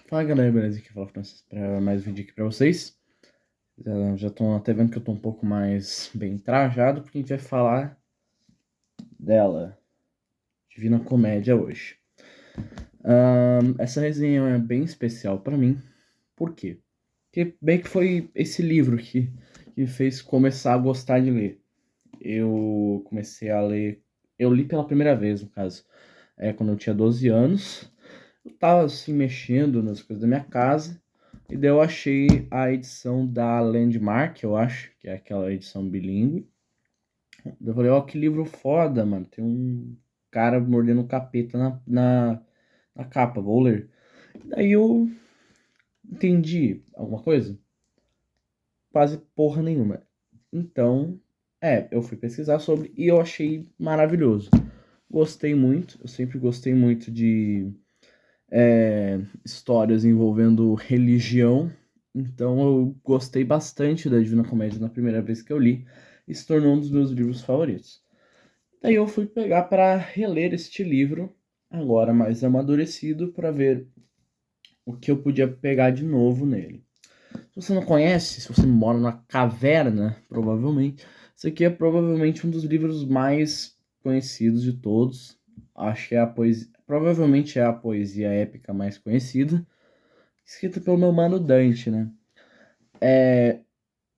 Fala galera, beleza? Aqui fala Francis para mais um vídeo aqui pra vocês. Já estão até vendo que eu tô um pouco mais bem trajado, porque a gente vai falar dela, Divina Comédia, hoje. Essa resenha é bem especial pra mim. Por quê? Porque bem que foi esse livro que me fez começar a gostar de ler. Eu comecei a ler, eu li pela primeira vez, no caso, quando eu tinha 12 anos. Eu tava assim mexendo nas coisas da minha casa. E daí eu achei a edição da Landmark, eu acho, que é aquela edição bilíngue. Eu falei, ó, que livro foda, mano. Tem um cara mordendo um capeta na capa, vou ler. Daí eu entendi alguma coisa? Quase porra nenhuma. Então, eu fui pesquisar sobre e eu achei maravilhoso. Gostei muito, eu sempre gostei muito de histórias envolvendo religião. Então eu gostei bastante da Divina Comédia na primeira vez que eu li e se tornou um dos meus livros favoritos. Daí eu fui pegar para reler este livro, agora mais amadurecido, para ver o que eu podia pegar de novo nele. Se você não conhece, se você mora na caverna, provavelmente, esse aqui é provavelmente um dos livros mais conhecidos de todos. Acho que é a poesia, provavelmente é a poesia épica mais conhecida, escrita pelo meu mano Dante, né?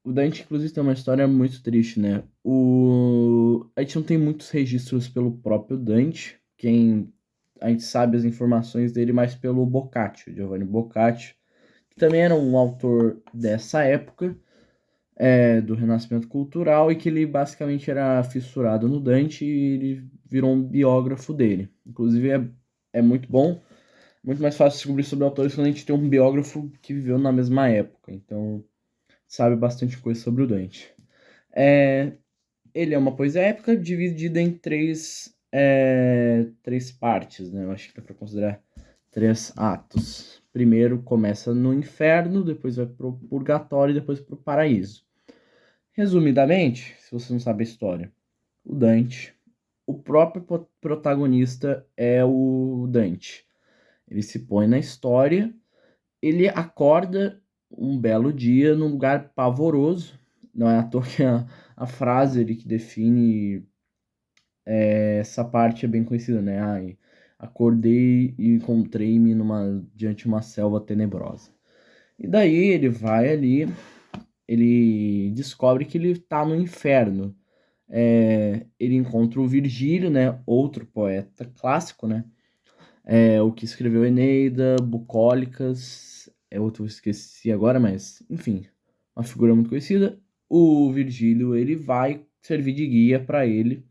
O Dante, inclusive, tem uma história muito triste, né? A gente não tem muitos registros pelo próprio Dante. A gente sabe as informações dele mais pelo Boccaccio, Giovanni Boccaccio, que também era um autor dessa época, do Renascimento Cultural, e que ele basicamente era fissurado no Dante e ele virou um biógrafo dele. Inclusive, é muito bom, muito mais fácil descobrir sobre autores quando a gente tem um biógrafo que viveu na mesma época. Então, sabe bastante coisa sobre o Dante. É, Ele é uma poesia épica dividida em três partes, né? Eu acho que dá para considerar três atos. Primeiro começa no inferno, depois vai pro purgatório e depois pro paraíso. Resumidamente, se você não sabe a história, o Dante, o próprio protagonista é o Dante. Ele se põe na história, ele acorda um belo dia num lugar pavoroso. Não é à toa que a frase ele que define essa parte é bem conhecida, né? Ai, acordei e encontrei-me diante de uma selva tenebrosa. E daí ele vai ali, ele descobre que ele tá no inferno. Ele encontra o Virgílio, né? Outro poeta clássico, né? O que escreveu Eneida, Bucólicas, outro eu esqueci agora, mas enfim, uma figura muito conhecida. O Virgílio ele vai servir de guia para ele,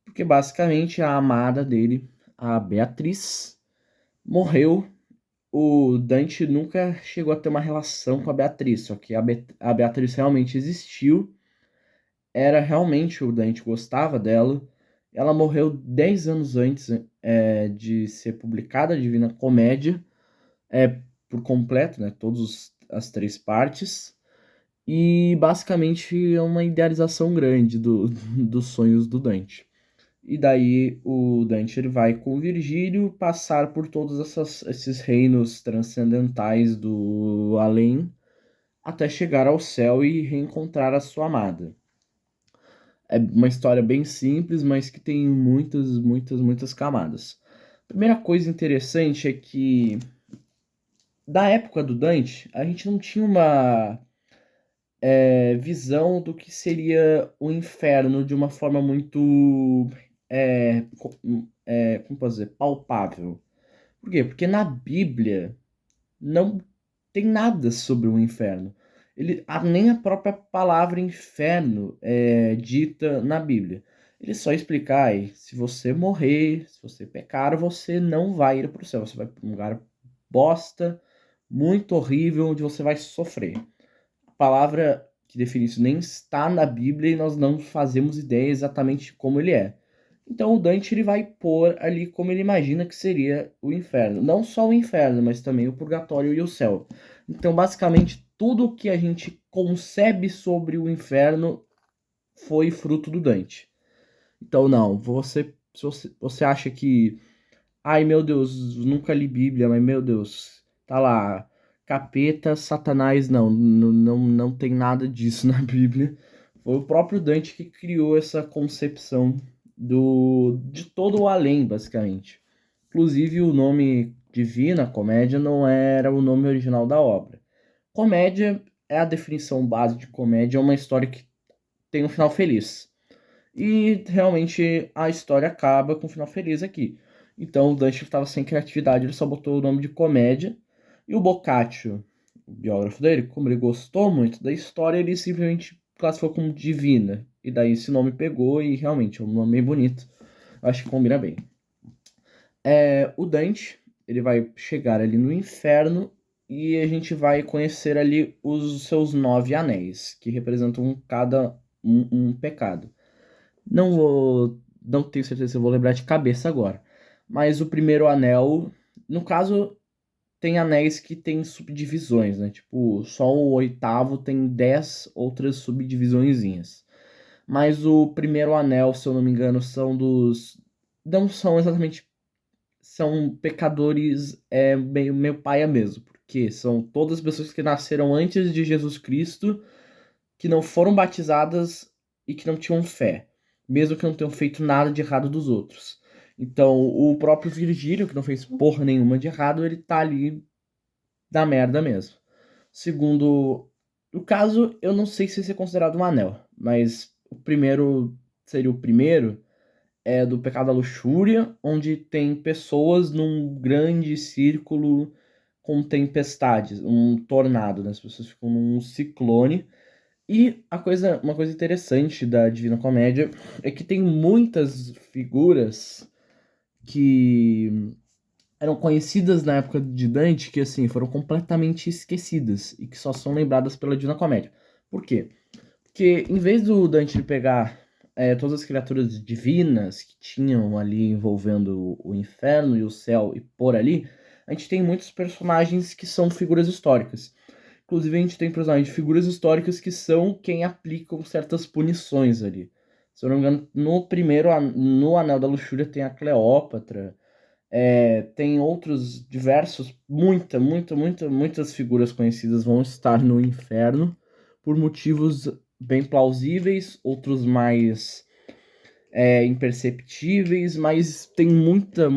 porque basicamente a amada dele, a Beatriz, morreu. O Dante nunca chegou a ter uma relação com a Beatriz, só que a Beatriz realmente existiu, era realmente o Dante gostava dela. Ela morreu 10 anos antes de ser publicada a Divina Comédia, por completo, né, todas as três partes. E basicamente é uma idealização grande dos sonhos do Dante. E daí o Dante ele vai com o Virgílio passar por todos esses reinos transcendentais do além até chegar ao céu e reencontrar a sua amada. É uma história bem simples, mas que tem muitas, muitas, muitas camadas. A primeira coisa interessante é que da época do Dante, a gente não tinha uma visão do que seria o inferno de uma forma muito, como posso dizer, palpável. Por quê? Porque na Bíblia não tem nada sobre o inferno. Nem a própria palavra inferno é dita na Bíblia. Ele só explica, ai, se você morrer, se você pecar, você não vai ir para o céu. Você vai para um lugar bosta, muito horrível, onde você vai sofrer. A palavra que define isso nem está na Bíblia e nós não fazemos ideia exatamente como ele é. Então o Dante ele vai pôr ali como ele imagina que seria o inferno. Não só o inferno, mas também o purgatório e o céu. Então, basicamente, tudo que a gente concebe sobre o inferno foi fruto do Dante. Então, não, se você acha que, ai meu Deus, nunca li Bíblia, mas meu Deus, tá lá, capeta, Satanás, não tem nada disso na Bíblia. Foi o próprio Dante que criou essa concepção de todo o além, basicamente. Inclusive, o nome Divina Comédia não era o nome original da obra. Comédia é a definição base de comédia, é uma história que tem um final feliz. E realmente a história acaba com um final feliz aqui. Então o Dante estava sem criatividade, ele só botou o nome de comédia. E o Boccaccio, o biógrafo dele, como ele gostou muito da história, ele simplesmente classificou como divina. E daí esse nome pegou e realmente é um nome bem bonito. Acho que combina bem. O Dante, ele vai chegar ali no inferno e a gente vai conhecer ali os seus 9 anéis, que representam cada um pecado. Não tenho certeza se eu vou lembrar de cabeça agora. Mas o primeiro anel, no caso, tem anéis que tem subdivisões, né? Tipo, só o oitavo tem 10 outras subdivisõezinhas. Mas o primeiro anel, se eu não me engano, são dos. Não são exatamente. São pecadores meio paia mesmo. Porque são todas as pessoas que nasceram antes de Jesus Cristo, que não foram batizadas e que não tinham fé, mesmo que não tenham feito nada de errado dos outros. Então, o próprio Virgílio, que não fez porra nenhuma de errado, ele tá ali da merda mesmo. Segundo o caso, eu não sei se esse é considerado um anel, mas o primeiro seria o primeiro, é do pecado da luxúria, onde tem pessoas num grande círculo com tempestades, um tornado, né? As pessoas ficam num ciclone. E uma coisa interessante da Divina Comédia é que tem muitas figuras que eram conhecidas na época de Dante que assim foram completamente esquecidas e que só são lembradas pela Divina Comédia. Por quê? Porque em vez do Dante pegar todas as criaturas divinas que tinham ali envolvendo o inferno e o céu e por ali, a gente tem muitos personagens que são figuras históricas. Inclusive, a gente tem personagens de figuras históricas que são quem aplicam certas punições ali. Se eu não me engano, no Anel da Luxúria tem a Cleópatra, tem outros diversos, muitas figuras conhecidas vão estar no inferno por motivos bem plausíveis, outros mais imperceptíveis, mas tem muita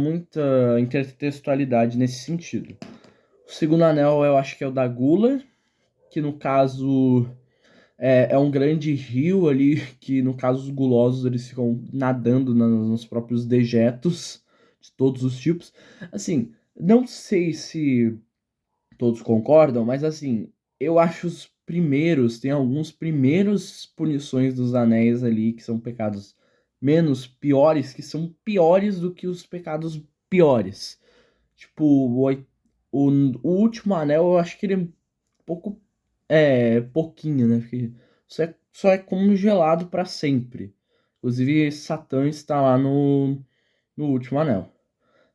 intertextualidade nesse sentido. O segundo anel eu acho que é o da Gula, que no caso é um grande rio ali, que no caso os gulosos eles ficam nadando nos próprios dejetos de todos os tipos. Assim, não sei se todos concordam, mas assim, eu acho tem alguns primeiros punições dos anéis ali, que são pecados menos piores, que são piores do que os pecados piores. Tipo, o último anel, eu acho que ele é um pouco. Pouquinho, né? Porque só é congelado para sempre. Inclusive, Satã está lá no último anel.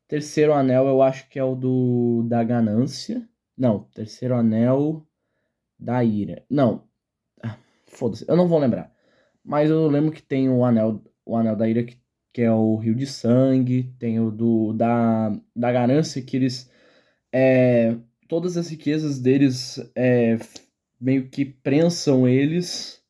Terceiro anel, eu acho que é o da ganância. Não, terceiro anel da ira. Não, foda-se, eu não vou lembrar. Mas eu lembro que tem o anel da ira, que é o rio de sangue. Tem o da ganância, que eles todas as riquezas deles meio que prensam eles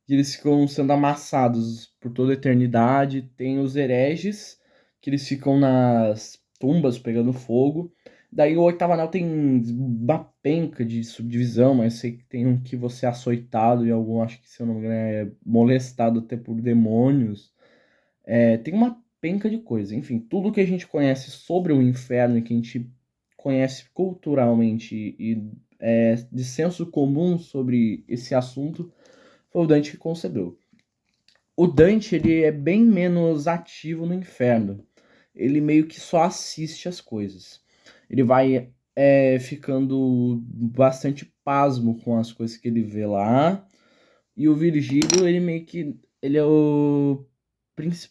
e eles ficam sendo amassados por toda a eternidade. Tem os hereges, que eles ficam nas tumbas pegando fogo. Daí o oitavo anel tem uma penca de subdivisão, mas sei que tem um que você é açoitado e algum, acho que se eu não me engano, é molestado até por demônios. Tem uma penca de coisa. Enfim, tudo que a gente conhece sobre o inferno e que a gente conhece culturalmente e de senso comum sobre esse assunto foi o Dante que concebeu. O Dante ele é bem menos ativo no inferno. Ele meio que só assiste as coisas. Ele vai ficando bastante pasmo com as coisas que ele vê lá. E o Virgílio, ele meio que. Ele é o.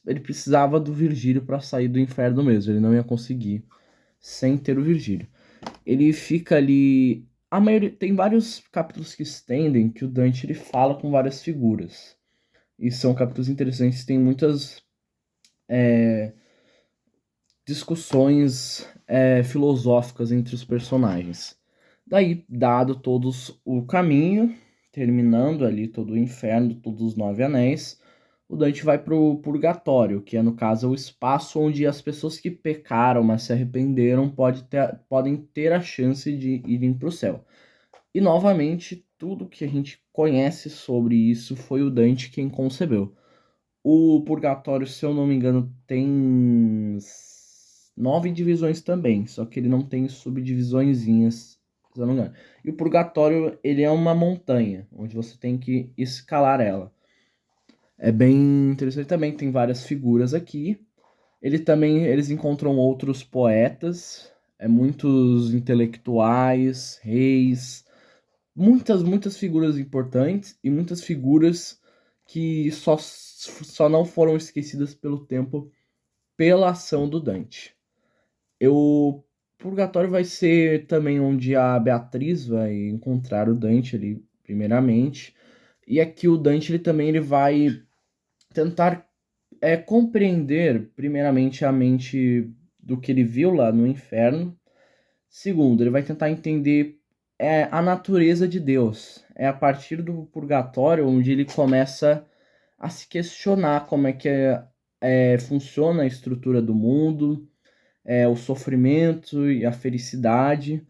Ele precisava do Virgílio para sair do inferno mesmo. Ele não ia conseguir sem ter o Virgílio. Ele fica ali. A maioria, tem vários capítulos que estendem que o Dante ele fala com várias figuras. E são capítulos interessantes, tem muitas discussões filosóficas entre os personagens. Daí, dado todos o caminho, terminando ali todo o inferno, todos os 9 anéis, o Dante vai pro purgatório, que é, no caso, o espaço onde as pessoas que pecaram, mas se arrependeram, podem ter a chance de irem para o céu. E, novamente, tudo que a gente conhece sobre isso foi o Dante quem concebeu. O purgatório, se eu não me engano, tem 9 divisões também, só que ele não tem subdivisõezinhas, se eu não me engano. E o purgatório, ele é uma montanha, onde você tem que escalar ela. É bem interessante também, tem várias figuras aqui. Eles encontram outros poetas, muitos intelectuais, reis, muitas figuras importantes e muitas figuras que só não foram esquecidas pelo tempo pela ação do Dante. O Purgatório vai ser também onde a Beatriz vai encontrar o Dante ali, primeiramente. E aqui o Dante ele vai tentar compreender, primeiramente, a mente do que ele viu lá no inferno. Segundo, ele vai tentar entender a natureza de Deus. É a partir do purgatório onde ele começa a se questionar como é que funciona a estrutura do mundo, o sofrimento e a felicidade.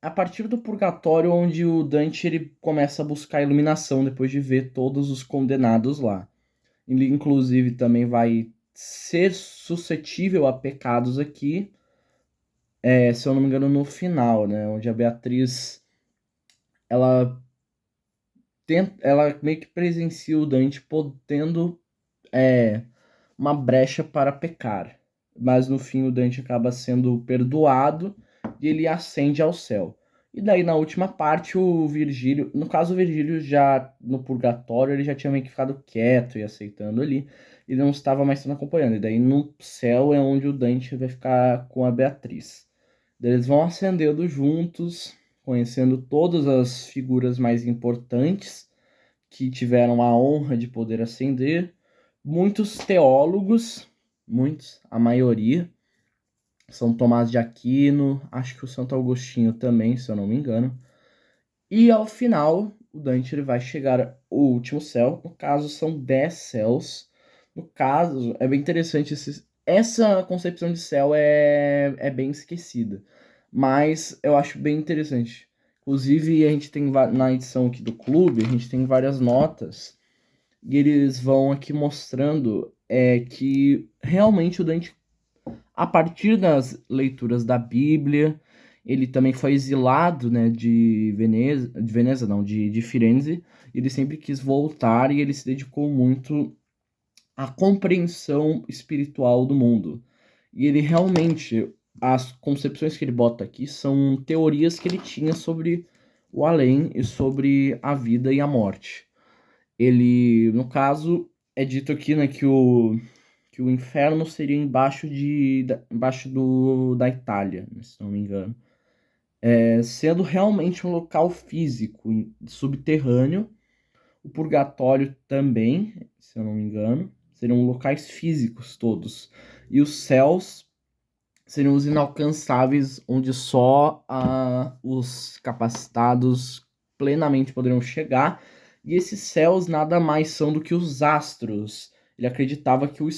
A partir do purgatório onde o Dante ele começa a buscar a iluminação depois de ver todos os condenados lá. Ele, inclusive, também vai ser suscetível a pecados aqui, se eu não me engano, no final, né? Onde a Beatriz, ela, ela meio que presencia o Dante podendo uma brecha para pecar. Mas no fim o Dante acaba sendo perdoado e ele ascende ao céu. E daí na última parte o Virgílio, no caso o Virgílio já no purgatório, ele já tinha meio que ficado quieto e aceitando ali, ele não estava mais sendo acompanhando. E daí no céu é onde o Dante vai ficar com a Beatriz. Daí eles vão ascendendo juntos, conhecendo todas as figuras mais importantes que tiveram a honra de poder ascender. Muitos teólogos, a maioria, São Tomás de Aquino, acho que o Santo Agostinho também, se eu não me engano. E ao final, o Dante ele vai chegar ao último céu. No caso, são 10 céus. No caso, é bem interessante. Essa concepção de céu é bem esquecida. Mas eu acho bem interessante. Inclusive, a gente tem na edição aqui do clube, a gente tem várias notas. E eles vão aqui mostrando que realmente o Dante, a partir das leituras da Bíblia, ele também foi exilado, né, de Veneza não, de Firenze. Ele sempre quis voltar e ele se dedicou muito à compreensão espiritual do mundo. E ele realmente, as concepções que ele bota aqui são teorias que ele tinha sobre o além e sobre a vida e a morte. Ele, no caso, é dito aqui, né, que o inferno seria embaixo da Itália, né, se não me engano. Sendo realmente um local físico, subterrâneo. O purgatório também, se eu não me engano, seriam locais físicos todos. E os céus seriam os inalcançáveis, onde só os capacitados plenamente poderiam chegar. E esses céus nada mais são do que os astros. Ele acreditava que o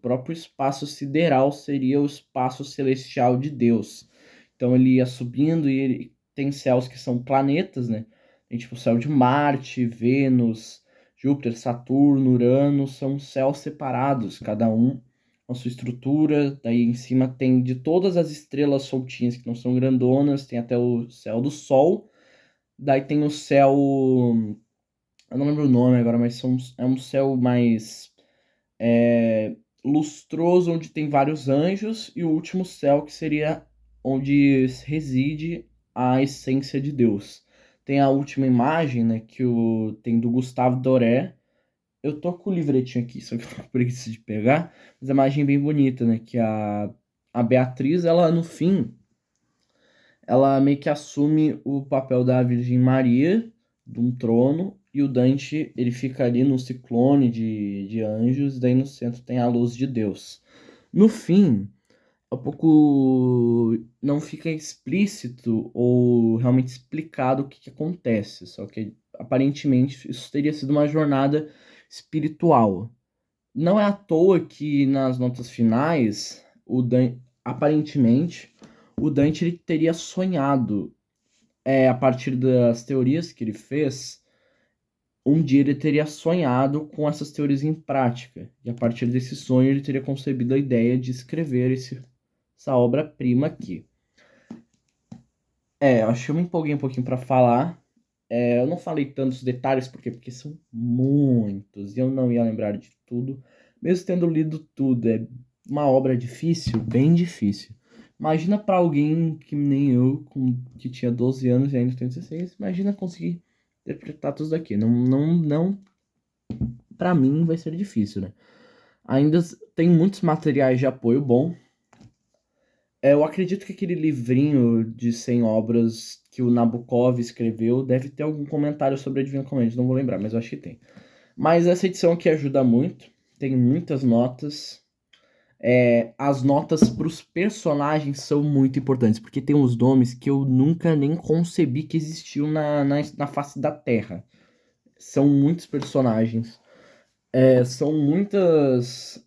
próprio espaço sideral, seria o espaço celestial de Deus. Então ele ia subindo e ele tem céus que são planetas, né? Tem tipo o céu de Marte, Vênus, Júpiter, Saturno, Urano, são céus separados, cada um com a sua estrutura. Daí em cima tem de todas as estrelas soltinhas que não são grandonas, tem até o céu do Sol. Daí tem o céu, eu não lembro o nome agora, mas é um céu mais lustroso, onde tem vários anjos, e o último céu que seria onde reside a essência de Deus. Tem a última imagem, né, tem do Gustavo Doré. Eu tô com o livretinho aqui, só que eu tô com preguiça de pegar, mas a imagem é bem bonita, né, que a Beatriz, ela no fim, ela meio que assume o papel da Virgem Maria, de um trono, e o Dante, ele fica ali no ciclone de anjos, e daí no centro tem a luz de Deus. No fim, um pouco não fica explícito ou realmente explicado o que, que acontece. Só que aparentemente isso teria sido uma jornada espiritual. Não é à toa que nas notas finais, aparentemente, o Dante ele teria sonhado, a partir das teorias que ele fez, um dia ele teria sonhado com essas teorias em prática. E a partir desse sonho ele teria concebido a ideia de escrever essa obra-prima aqui. Acho que eu me empolguei um pouquinho para falar. Eu não falei tantos detalhes, por quê? Porque são muitos e eu não ia lembrar de tudo. Mesmo tendo lido tudo, é uma obra difícil, bem difícil. Imagina para alguém que nem eu, que tinha 12 anos e ainda tem 16, imagina conseguir interpretar tudo daqui. Não, para mim vai ser difícil, né? Ainda tem muitos materiais de apoio bom. Eu acredito que aquele livrinho de 100 obras que o Nabokov escreveu deve ter algum comentário sobre a Divina Comédia, não vou lembrar, mas eu acho que tem. Mas essa edição aqui ajuda muito, tem muitas notas. As notas para os personagens são muito importantes, porque tem uns nomes que eu nunca nem concebi que existiam na face da Terra. São muitos personagens. São muitas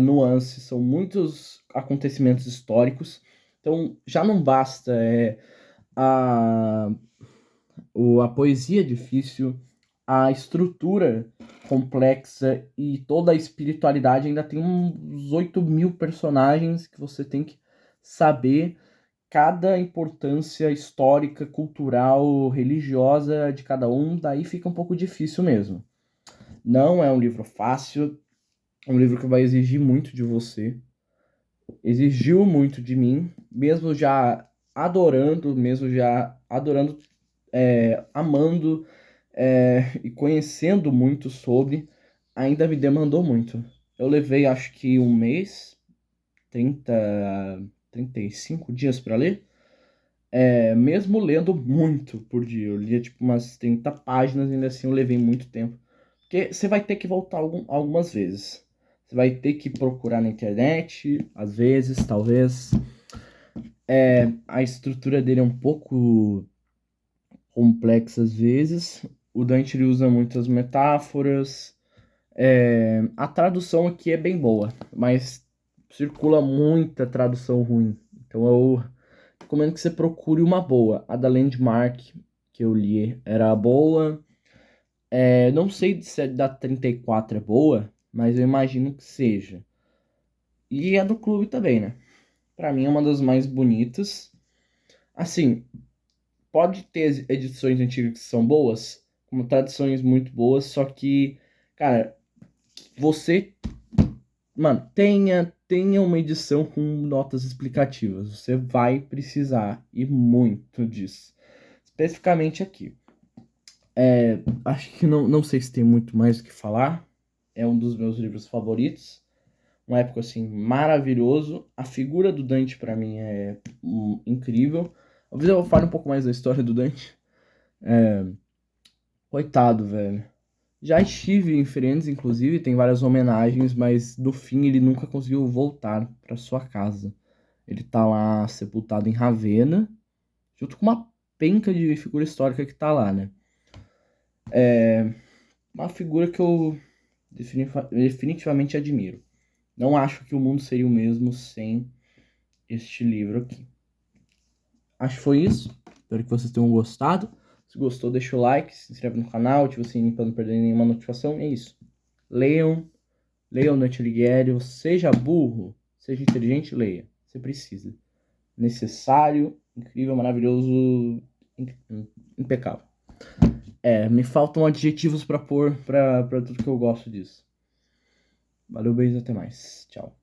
nuances, são muitos acontecimentos históricos. Então, já não basta a, a poesia difícil, a estrutura complexa e toda a espiritualidade. Ainda tem uns 8.000 personagens que você tem que saber cada importância histórica, cultural, religiosa de cada um. Daí fica um pouco difícil mesmo. Não é um livro fácil, é um livro que vai exigir muito de você. Exigiu muito de mim, mesmo já adorando, amando, e conhecendo muito sobre, ainda me demandou muito. Eu levei acho que um mês, 30, 35 dias para ler, mesmo lendo muito por dia. Eu lia tipo umas 30 páginas, ainda assim eu levei muito tempo. Porque você vai ter que voltar algumas vezes. Você vai ter que procurar na internet, às vezes, talvez. A estrutura dele é um pouco complexa às vezes. O Dante ele usa muitas metáforas. A tradução aqui é bem boa, mas circula muita tradução ruim. Então eu recomendo que você procure uma boa. A da Landmark que eu li era boa. Não sei se a da 34 é boa, mas eu imagino que seja. E a do clube também, né? Pra mim é uma das mais bonitas. Assim, pode ter edições antigas que são boas, como traduções muito boas, só que, cara, você, mano, tenha uma edição com notas explicativas. Você vai precisar e muito disso. Especificamente aqui. Acho que não sei se tem muito mais o que falar. É um dos meus livros favoritos. Uma época assim maravilhoso. A figura do Dante pra mim é incrível. Talvez eu fale um pouco mais da história do Dante. Coitado, velho. Já estive em Firenze, inclusive, tem várias homenagens, mas no fim ele nunca conseguiu voltar para sua casa. Ele tá lá sepultado em Ravenna, junto com uma penca de figura histórica que tá lá, né? Uma figura que eu definitivamente admiro. Não acho que o mundo seria o mesmo sem este livro aqui. Acho que foi isso. Espero que vocês tenham gostado. Se gostou, deixa o like, se inscreve no canal, ativa o sininho para não perder nenhuma notificação. É isso. Leiam, leiam Dante Alighieri. Seja burro, seja inteligente, leia. Você precisa. Necessário, incrível, maravilhoso, impecável. Me faltam adjetivos para pôr para tudo que eu gosto disso. Valeu, beijo, até mais. Tchau.